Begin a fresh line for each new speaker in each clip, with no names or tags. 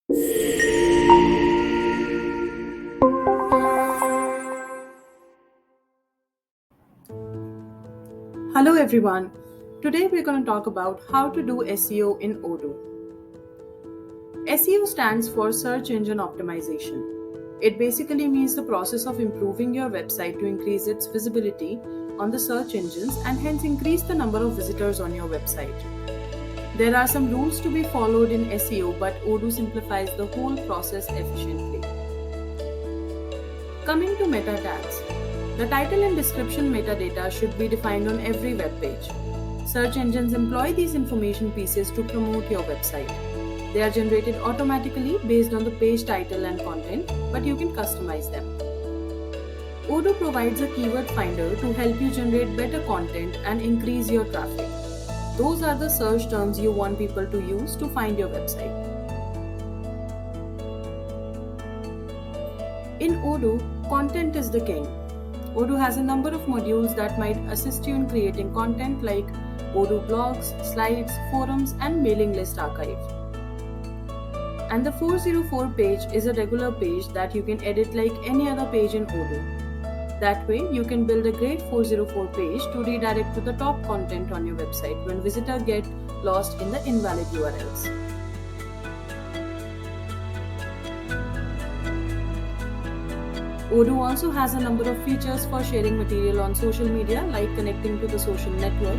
Hello everyone. Today we're going to talk about how to do SEO in Odoo. SEO stands for Search Engine Optimization. It basically means the process of improving your website to increase its visibility on the search engines and hence increase the number of visitors on your website. There are some rules to be followed in SEO, but Odoo simplifies the whole process efficiently. Coming to meta tags. The title and description metadata should be defined on every web page. Search engines employ these information pieces to promote your website. They are generated automatically based on the page title and content, but you can customize them. Odoo provides a keyword finder to help you generate better content and increase your traffic. Those are the search terms you want people to use to find your website. In Odoo, content is the king. Odoo has a number of modules that might assist you in creating content like Odoo blogs, slides, forums, and mailing list archive. And the 404 page is a regular page that you can edit like any other page in Odoo. That way, you can build a great 404 page to redirect to the top content on your website when visitors get lost in the invalid URLs. Odoo also has a number of features for sharing material on social media, like connecting to the social network.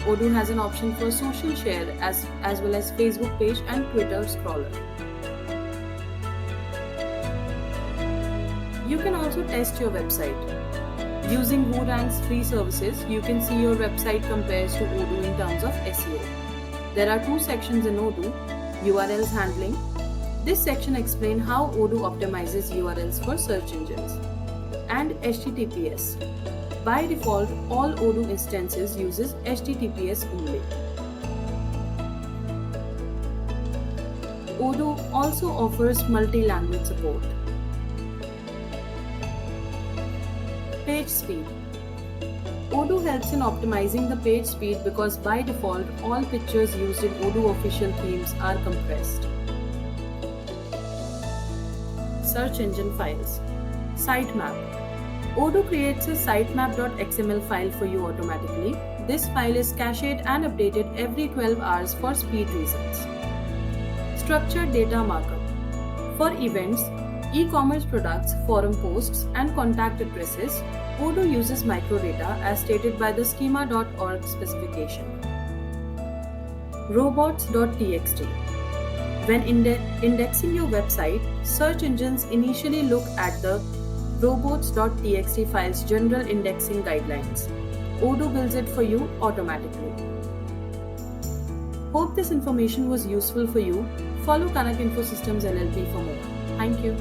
Odoo has an option for social share as well as Facebook page and Twitter scroller. You can also test your website. Using WooRank's free services, you can see your website compares to Odoo in terms of SEO. There are two sections in Odoo: URLs handling. This section explains how Odoo optimizes URLs for search engines, and HTTPS. By default, all Odoo instances uses HTTPS only. Odoo also offers multi-language support. Page speed. Odoo helps in optimizing the page speed because by default, all pictures used in Odoo official themes are compressed. Search engine files. Sitemap. Odoo creates a sitemap.xml file for you automatically. This file is cached and updated every 12 hours for speed reasons. Structured data markup. For events, e-commerce products, forum posts, and contact addresses, Odoo uses microdata as stated by the schema.org specification. Robots.txt. When indexing your website, search engines initially look at the robots.txt file's general indexing guidelines. Odoo builds it for you automatically. Hope this information was useful for you. Follow Kanak Info Systems LLP for more. Thank you.